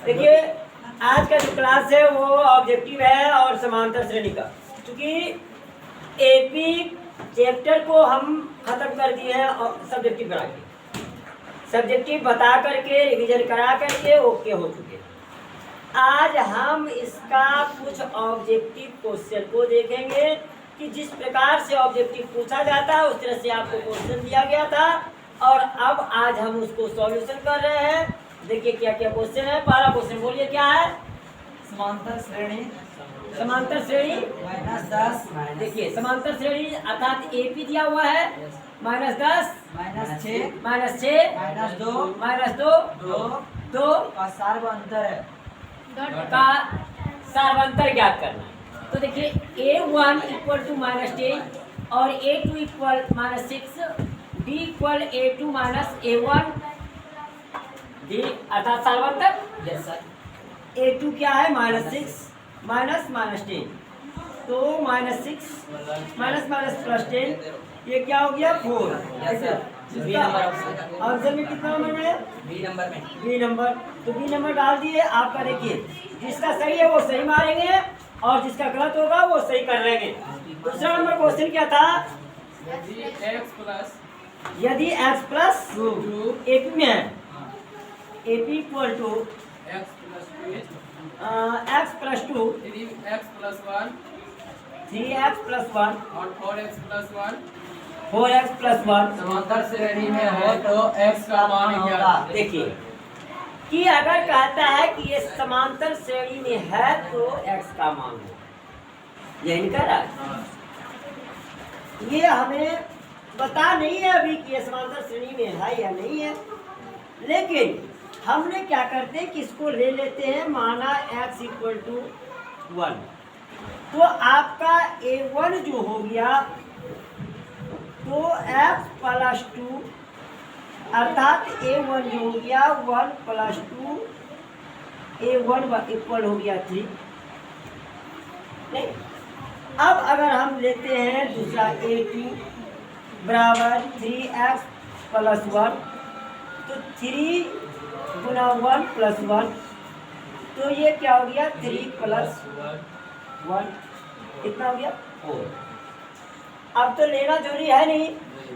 देखिए आज का जो क्लास है वो ऑब्जेक्टिव है और समांतर श्रेणी का, क्योंकि एपी चैप्टर को हम खत्म कर दिए हैं और सब्जेक्टिव करा के, सब्जेक्टिव बता करके रिवीजन करा करके ओके हो चुके। आज हम इसका कुछ ऑब्जेक्टिव क्वेश्चन को देखेंगे कि जिस प्रकार से ऑब्जेक्टिव पूछा जाता है उस तरह से आपको क्वेश्चन दिया गया था और अब आज हम उसको सॉल्यूशन कर रहे हैं। देखिए क्या क्या क्वेश्चन है। पहला क्वेश्चन बोलिए क्या है? समांतर श्रेणी समांतर श्रेणी -10 देखिए समांतर श्रेणी अर्थात एपी दिया हुआ है -10 -6 -2 -2 2 का सार्वअंतर है का सार्वंतर ज्ञात करना है। तो देखिए A1 इक्वल टू -10 और A2 equal -6, D equal A2 -A1, D अर्थात सार्वंतर। Yes sir. A2 क्या है? -6 -10, तो -6 -+10 ये क्या हो गया? 4। आंसर में कितना नंबर में? बी नंबर में। B number. तो बी नंबर डाल दिए। आपका देखिए जिसका सही है वो सही मारेंगे और जिसका गलत होगा वो सही कर लेंगे। दूसरा नंबर क्वेश्चन क्या था? यदि x प्लस एपी में है, AP equal to x plus 2 3x plus 1 और 4x प्लस 1 4x प्लस 1 समांतर श्रेणी में हो तो x का मान होगा। देखिए कि अगर कहता है कि ये समांतर श्रेणी में है तो x का मान हो, यही कह रहा है। ये हमें बता नहीं है अभी कि ये समांतर श्रेणी में है या नहीं है, लेकिन हमने क्या करते हैं कि इसको ले लेते हैं, माना x इक्वल टू 1, तो आपका A1 जो हो गया तो x प्लस 2 अर्थात A1 जो हो गया 1 प्लस 2, A1 इक्वल हो गया 3। नहीं, अब अगर हम लेते हैं दूसरा A2 बराबर 3x प्लस 1, तो 3 गुना 1 प्लस 1, तो ये क्या हो गया? 3 प्लस 1 कितना हो गया? 4। अब तो लेना जरूरी है नहीं,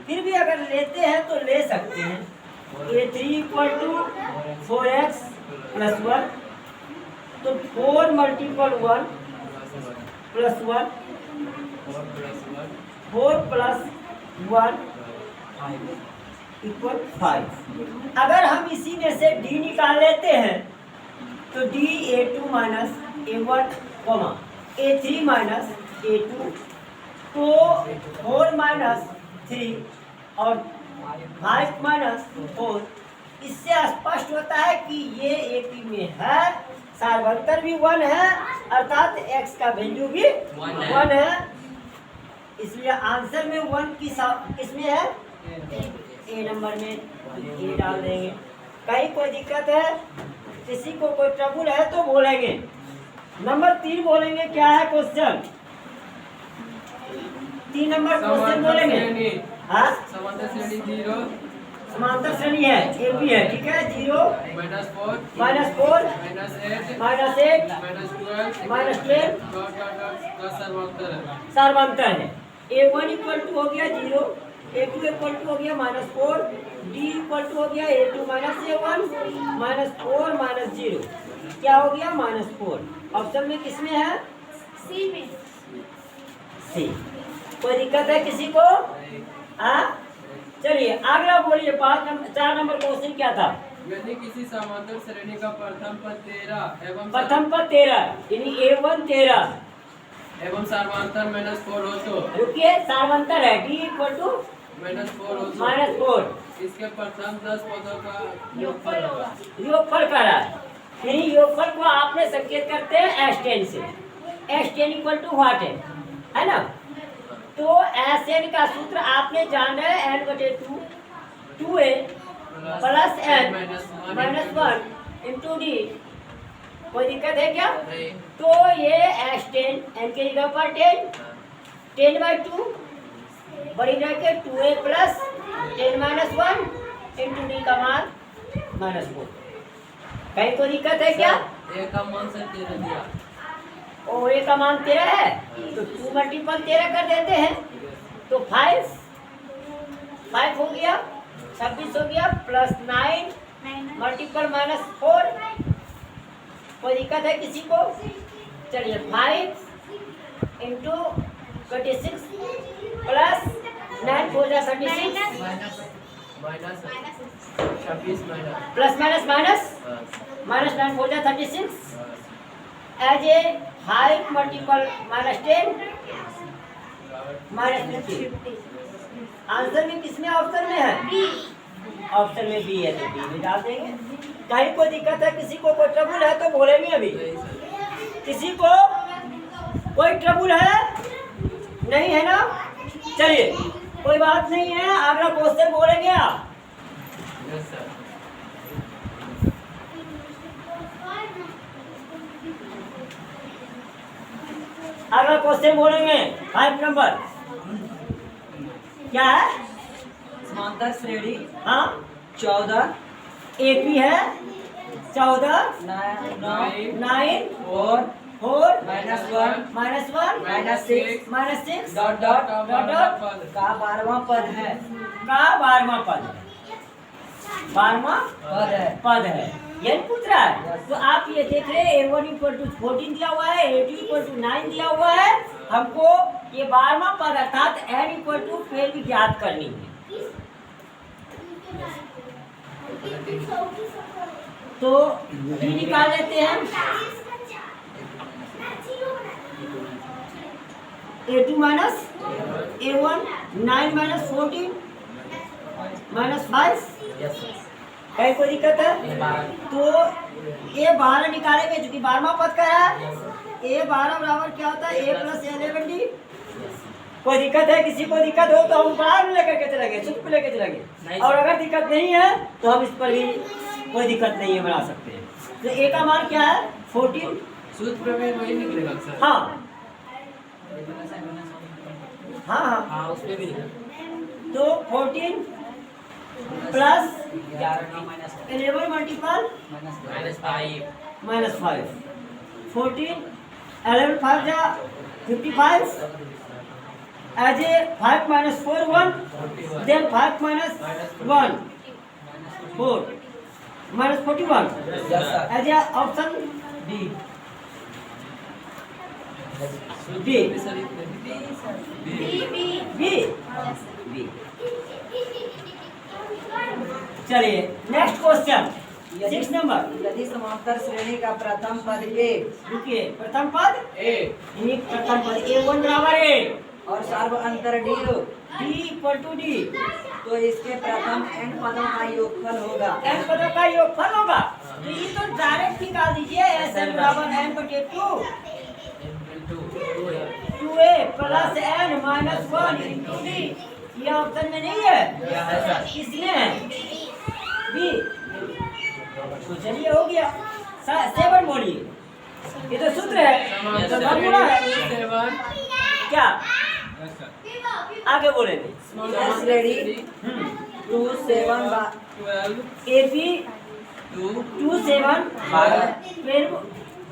फिर भी अगर लेते हैं तो ले सकते हैं। A3 equal to 4x plus 1, तो 4 मल्टीपल 1 प्लस 1, 4 प्लस 1 इक्वल 5। अगर हम इसी में से D निकाल लेते हैं तो D A2 minus A1 A3 minus A2, तो 4 माइनस 3 और 5 माइनस 4, इससे स्पष्ट होता है कि ये एपी में है, सार्वंतर भी 1 है अर्थात x का वैल्यू भी 1 है, इसलिए आंसर में 1 किसमें है? ए नंबर में। ए डाल देंगे। कहीं कोई दिक्कत है, किसी को कोई ट्रबल है तो बोलेंगे। नंबर 3 बोलेंगे क्या है क्वेश्चन? 3 नंबर क्वेश्चन बोलेंगे। हाँ, समांतर श्रेणी 0 समांतर श्रेणी है, एपी है, ठीक है। 0 -4 -4 -8 -8 -12 -12 का सर्वांतर है। सार्वंतर है। A1 इक्वल टू हो गया 0, A2 इक्वल टू हो गया -4, D इक्वल टू हो गया A2 माइनस A1 -4 -0, क्या हो गया? -4। ऑप्शन में किसमें है? सी में। सी। कोई दिक्कत है किसी को? हाँ, चलिए अगला बोलिए। 4 नंबर क्वेश्चन क्या था? यदि किसी समांतर श्रेणी का प्रथम पद 13 एवं प्रथम पद 13 यानी A1 13 एवं सार्वंतर -4 हो तो रुकिए, सार्वंतर है D इक्वल टू -4 हो तो -4 इसके प्रथम 10 पदों का योगफल होगा। योगफल कर रहा है, यानी योगफल को आपने संकेत करते हैं S10 से। S10 इक्वल टू व्हाट है ना? तो Sn का सूत्र आपने जाना है n/2 2a plus n minus 1 into D. कोई दिक्कत है क्या? तो ये S10 n के जगह पर 10/2 बड़ी bracket 2a plus 10 - 1 into D का मान -4। कहीं कोई दिक्कत है क्या? ए का मान से 13 दिया। ओ ए का मान 13 है तो 2 मल्टीपल 13 कर देते हैं तो 5 हो गया, 26 हो गया, प्लस 9 मल्टीपल -4। कोई दिक्कत है किसी को? चलिए 5 इंटू 26 प्लस 9 4 जा 36 माइनस 26 माइनस प्लस माइनस 9 4 जा 36 एज ए 5 मल्टीपल -10 -50। आंसर में किसमें ऑप्शन में है? ऑप्शन में बी है तो बी में डाल देंगे। कहीं कोई दिक्कत है किसी को? कोई ट्रबल है तो बोलेंगे अभी। किसी को कोई ट्रबल है? नहीं है ना? चलिए कोई बात नहीं है, अगला क्वेश्चन बोलेंगे आप। Yes sir. अगला क्वेश्चन बोलेंगे 5 नंबर क्या है? समांतर श्रेणी हाँ 14 AP है 14 9 9 4 4 -1 -1 -6 -6 डॉट डॉट पद का 12वां पद है। का 12वां पद है। 12वां पद है। पद है, यही पूछ रहा है। तो आप ये देख रहे हैं A1 = 14 दिया हुआ है, A2 = 9 दिया हुआ है। हमको ये 12वां पद अर्थात n = 12 ज्ञात करनी है। तो D निकाल लेते हैं। A2 माइनस A1 9 - 14 -5 कहीं कोई दिक्कत है? तो ये 12 निकालेंगे क्योंकि 12वां पद का है। A 12 बराबर क्या होता है? A + 11D। कोई दिक्कत है किसी को? दिक्कत हो तो हम बाहर में लेकर के चलेंगे, सूत्र पे लेकर चलेंगे। और अगर दिक्कत नहीं है तो हम इस पर भी कोई दिक्कत नहीं है, बना सकते हैं। तो A का मान क्या है? 14। सूत्र में वही निकलेगा सर। हाँ हाँ हाँ हाँ उस पे भी निकलेगा। तो 14 प्लस 11 11 मल्टीपल -5 -5 14 11 5 जा 55 as a 5 - 4 1 then 5 - 1 4 -41 as a option D. B B B. चलिए नेक्स्ट क्वेश्चन 6 नंबर। यदि समांतर श्रेणी का प्रथम पद ए रुकिए, प्रथम पद ए यानी प्रथम पद A1 बराबर A और सर्व अंतर डी हो D = D तो इसके प्रथम n पदों का योगफल होगा। n पदों का योगफल होगा। तो ये तो डायरेक्ट निकाल दीजिए। SN बराबर n/2 2A plus n - 1 into D। ये ऑप्शन में नहीं है, किसमें है? बी। तो चलिए हो गया। 7 बोलिए, ये तो सूत्र है तो फॉर्मूला है। 7 क्या आगे बोलेंगे? समांतर श्रेणी 2 7 12 AP 2 7 12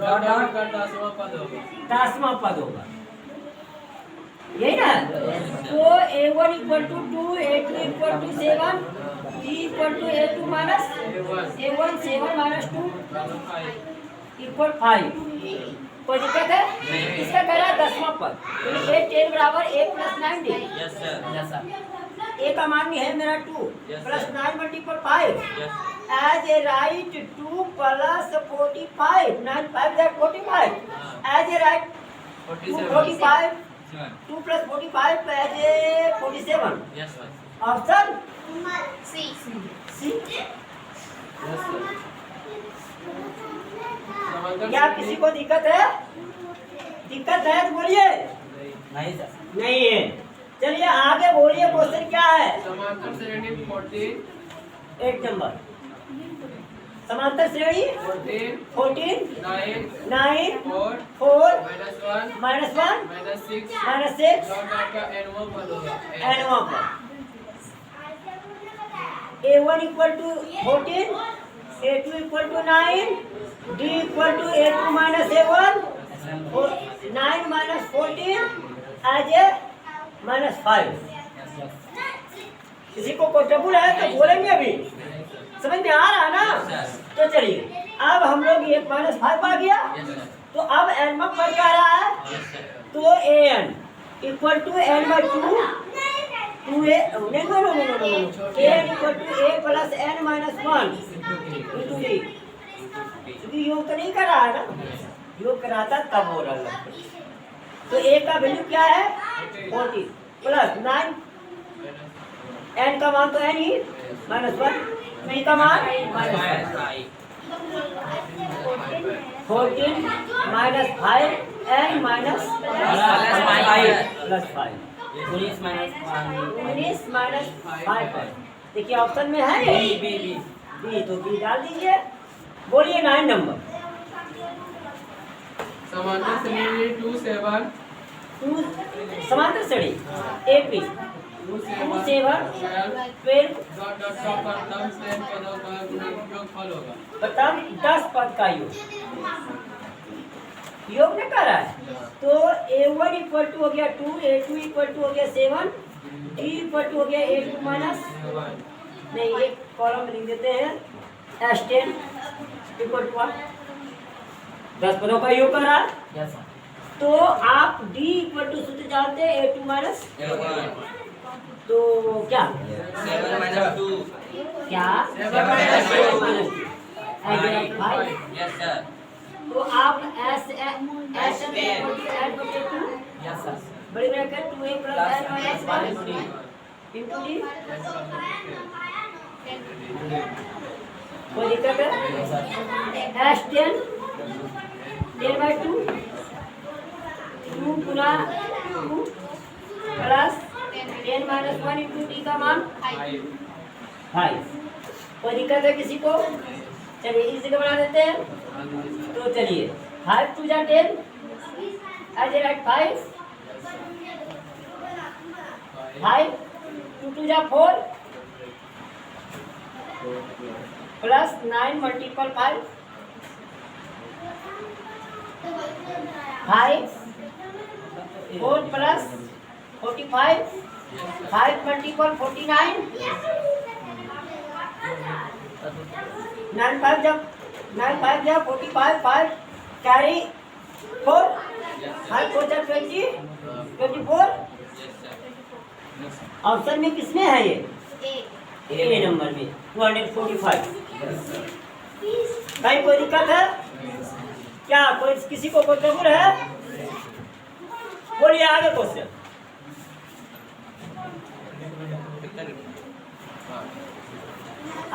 डॉट डॉट का 10वां पद होगा। 10वां पद होगा, यही ना? तो A1 = 2 A2 = 7 D = A2 minus A1 7 - 2 = 5। कोई दिक्कत है? इसका कह रहा है 10वां पद। तो A 10 बराबर A + 9D। Yes sir. A का मान है मेरा 2 प्लस 9 × 5 एज ए राइट 2 + 45 9 5 जा 45 as a right 45 2 + 45 as a 47। Yes sir. Option C C. Yes sir. क्या किसी को दिक्कत है? दिक्कत है तो बोलिए। नहीं सर। नहीं है। चलिए आगे बोलिए, क्वेश्चन क्या है? समांतर श्रेणी 14 एक नंबर समांतर श्रेणी 14 9 9 4 4 -1 -1 -6 -6 डॉट डॉट का n वां पद होगा। n1 पर A1 = 14 A2 equal to 9, D equal to A2 minus A1, 9 minus 14 as a minus 5। किसी को क्वेश्चन है तो बोलेंगे अभी, समझ में आ रहा है ना? तो चलिए अब हम लोग ये -5 आ गया, तो अब n में पद क्या रहा है, तो an equal to n/2 2a an equal to a plus n minus 1 into d। क्योंकि योग तो नहीं कर रहा है ना, योग कराता तब हो रहा है। तो a का वैल्यू क्या है 40 प्लस 9, n का मान तो n ही -1, b का मान -5, 14 minus 5 n minus plus 5 19 minus 5 पर देखिए ऑप्शन में है ये बी, तो बी डाल दीजिए। बोलिए 9 नंबर। समांतर श्रेणी 2 7 समांतर श्रेणी 1 2 7 12 प्रथम से पदों का योगफल होगा। प्रथम 10 पद का योग में कर रहा है। तो A1 इक्वल टू हो गया 2, A2 इक्वल टू हो गया 7, D इक्वल टू हो गया A2 माइनस नहीं, एक कॉलम लिख देते हैं S10 इक्वल टू 10 पदों का योग कर रहा है। तो आप D इक्वल टू सूत्र जानते हैं A2 माइनस, तो क्या 7 माइनस 2 क्या 7 माइनस 5। Yes sir. तो आप S बड़ी bracket 2a plus n minus 1 into d। कोई दिक्कत है? S10 10/2 2 गुना 2 प्लस 10 माइनस 1 इंटू d का मान 5। कोई दिक्कत है किसी को? चलिए इसी को बना देते हैं। तो चलिए 5 2 जा 10 एज ए राइट 5 2 2 जा 4 प्लस 9 मल्टीपल 5 4 प्लस 45 5 मल्टीपल 49 9 5 जब 45 5 कैरी 4 5 4 जा 24। ऑप्शन में किसमें है ये? ए नंबर में 245। भाई कोई दिक्कत है क्या? कोई किसी को कोई ट्रबल है? बोलिए आगे क्वेश्चन।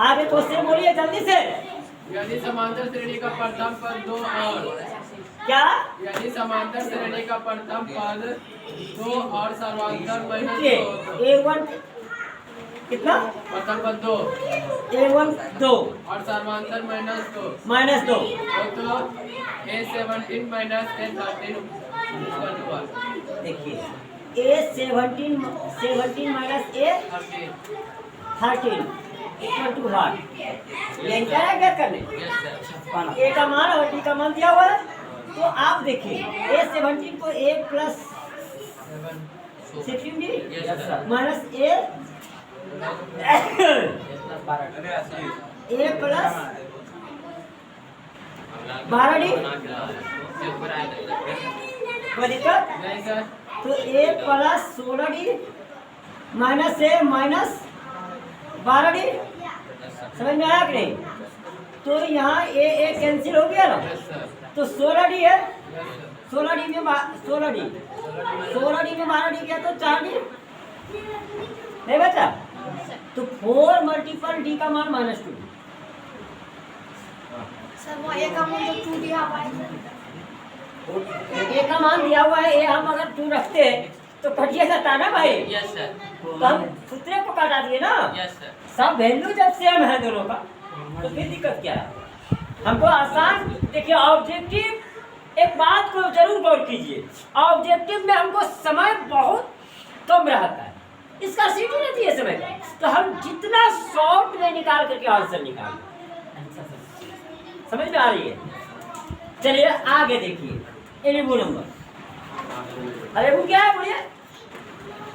आगे क्वेश्चन बोलिए जल्दी से। यदि समांतर श्रेणी का प्रथम पद 2 और क्या? यदि समांतर श्रेणी का प्रथम पद 2 और सर्वांतर माइनस देखिए 2 A1 कितना? प्रथम पद 2 A1 2 और सर्वांतर -2 -2 तो A17 minus A13 equal to देखिए A17 minus A13 equal to 1। ये इनका है क्या करने? A का मान और D का मान दिया हुआ है। तो आप देखिए A17 को A plus 16D minus A plus 12D कोई दिक्कत? नहीं सर। तो A plus 16D minus A minus 12D समझ में आया कि नहीं? तो यहाँ A कैंसिल हो गया ना, तो 16D है, 16D में 12D गया तो 4D नहीं बचा। तो 4 मल्टीपल D का मान -2। सर वो एक अमाउंट जो 2 दिया हुआ है A का मान दिया हुआ है, A हम अगर 2 रखते हैं तो कटिए जाता ना भाई। Yes sir. तो हम सूत्रे को काटा दिए ना। Yes sir. सब वैल्यू जब सेम है दोनों का तो फिर दिक्कत क्या है? हमको आसान देखिए ऑब्जेक्टिव एक बात को जरूर गौर कीजिए, ऑब्जेक्टिव में हमको समय बहुत कम रहता है, इसका सीटी रहती है समय का, तो हम जितना शॉर्ट में निकाल करके आंसर निकालें समझ में आ रही है? चलिए आगे देखिए, एलिबो नंबर। अरे वो क्या है बोलिए?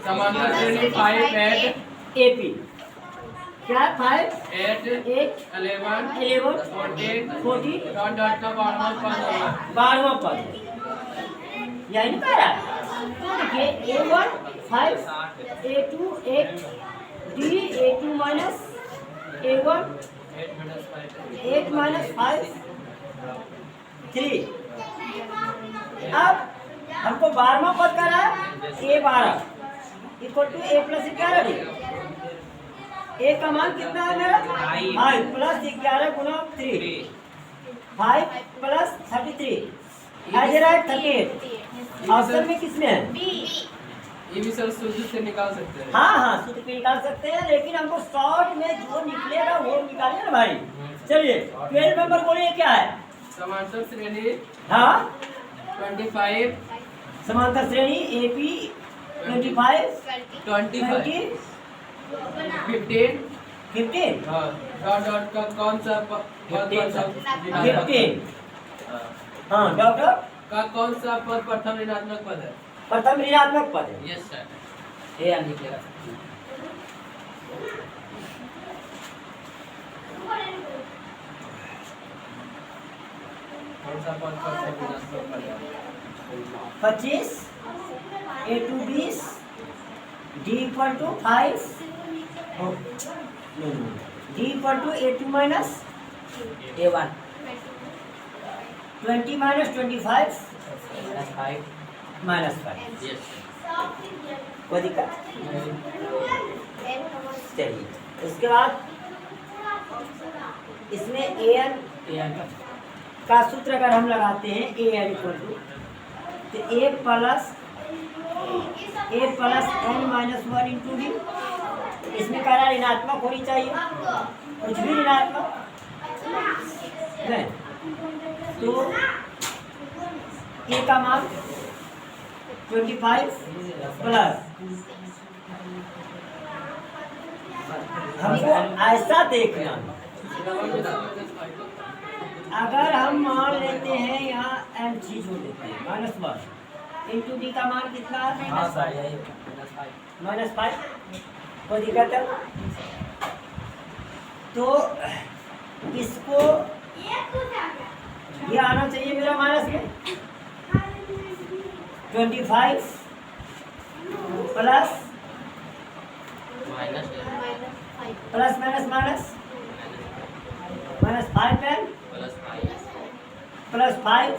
समांतर श्रेणी 5 8 एपी क्या है? 5 8 8 11 11 14 14 डॉट डॉट का 12वां पद होगा। 12वां पद यही नहीं कह रहा है। तो देखिए A1 5 A2 8 D A2 minus A1 8 minus 5 3। अब हमको 12वां पद का रहा है A12 equal to A plus 11 A का मान कितना है मेरा? 5 प्लस 11 गुना 3 5 प्लस 33 आ जा रहा है 38। ऑप्शन में किसमें है? ये भी सर सूत्र से निकाल सकते हैं। हाँ हाँ सूत्र पे निकाल सकते हैं, लेकिन हमको शॉर्ट में जो निकलेगा वो निकालिए ना भाई। चलिए 12 नंबर बोलिए क्या है? समांतर श्रेणी हाँ 25 समांतर श्रेणी एपी 25 25 20 15 15 हाँ डॉट डॉट का कौन सा पद ऋणात्मक 15 हाँ डॉक्टर का कौन सा पद प्रथम ऋणात्मक पद है? प्रथम ऋणात्मक पद है। Yes sir. ये हम निकलेगा। कौन सा पद प्रथम ऋणात्मक पद है? 25 A2 20 D equal to 5 D equal to A2 minus A1 20 minus 25 minus 5। Yes कोई दिक्कत? चलिए उसके बाद इसमें an का सूत्र अगर हम लगाते हैं an इक्वल टू तो a plus n minus 1 into D. इसमें कह रहा है ऋणात्मक होनी चाहिए, कुछ भी ऋणात्मक नहीं। तो a का मान 25 प्लस हमको ऐसा देखना, अगर हम मान लेते हैं यहाँ एम जी जोड़ देते हैं -1 इंटू डी का मान कितना है? -5। कोई दिक्कत है? तो इसको ये आना चाहिए मेरा माइनस में 25 प्लस प्लस माइनस माइनस -5 पेन प्लस 5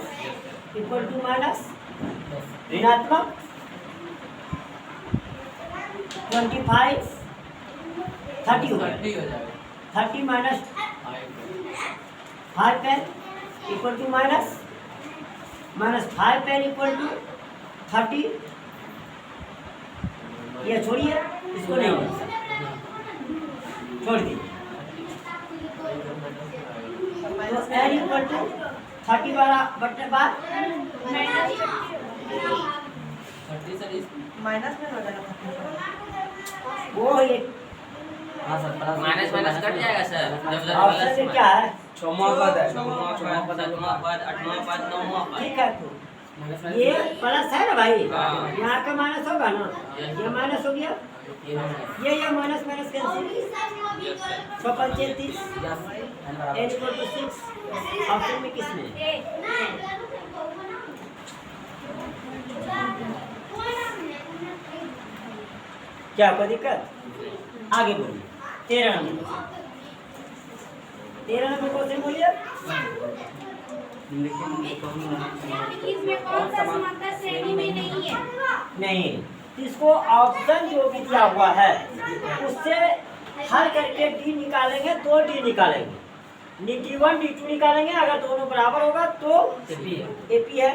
इक्वल टू माइनस ऋणात्मक 25 30 हो जाएगा। 30 माइनस 5 पेन इक्वल टू माइनस -5 पेन इक्वल टू 30। ये छोड़िए, इसको नहीं छोड़ दी। तो n इक्वल टू 30 वाला बटन बाद माइनस में हो जाएगा। वो ये माइनस माइनस कट जाएगा सर। जब ऑप्शन में क्या है? छठवां पद है। छठवां पद, सातवां पद, आठवां पद, नौवां पद। ठीक है, तो ये प्लस है ना भाई, हाँ। यहाँ का माइनस होगा ना, ये माइनस हो गया, ये minus minus cancel 6 30 n equal to 6। Option में किसमें क्या कोई दिक्कत? आगे बोलिए 13 नंबर। 13 नंबर क्वेश्चन बोलिए। इसमें कौन सा समांतर श्रेणी में नहीं है? नहीं, इसको ऑप्शन जो भी दिया हुआ है उससे हल करके डी निकालेंगे तो डी निकालेंगे, D1 D2 निकालेंगे। अगर दोनों बराबर होगा तो एपी है,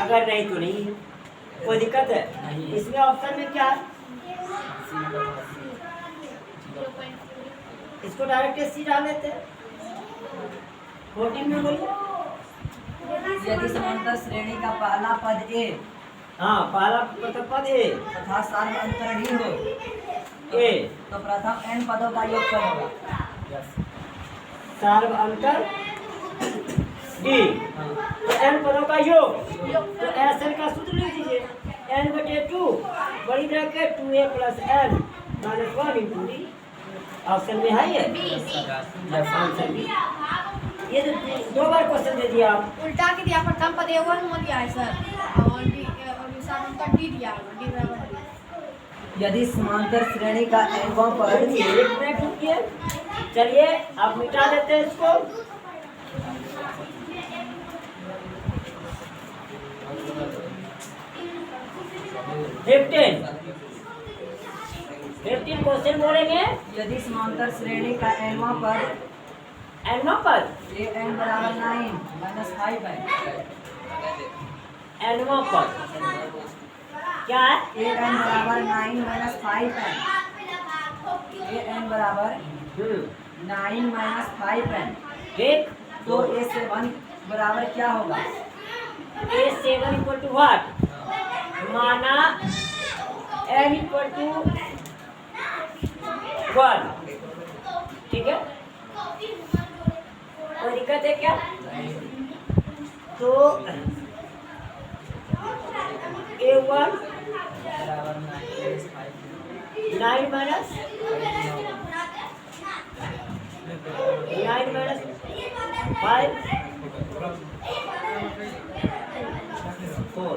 अगर नहीं तो नहीं है। कोई दिक्कत है? इसमें ऑप्शन में क्या है? इसको डायरेक्ट सी डाल देते हैं। 14 में बोलिए। यदि समांतर श्रेणी का पहला पद ए हाँ, पहला पद ए तथा सार्व अंतर ही हो ए तो प्रथम n पदों का योगफल होगा। सार्व अंतर डी। तो n पदों का योग, तो SN का सूत्र लिख दीजिए, n/2 बड़ी bracket 2a + n - 1 × d। Option में है ये आंसर बी। ये तो 2 बार क्वेश्चन दे दिया आप। उल्टा के दिया, प्रथम पद A1 में दिया है सर, और दूसरा नंबर D दिया है, D बराबर D। यदि समांतर श्रेणी का n वां पद एक मिनट रुकिए, चलिए आप मिटा देते हैं इसको। फिफ्टीन क्वेश्चन बोलेंगे। यदि समांतर श्रेणी का n वां पद n वां पद n बराबर 9 - 5 है। n वां पद क्या है? n बराबर 9 - 5 है। n बराबर 9 - 5 है। ठीक, तो a7 बराबर क्या होगा? A7 = what? माना n = 1। ठीक है, कोई दिक्कत है क्या? तो A1 बराबर 9 - 5 4।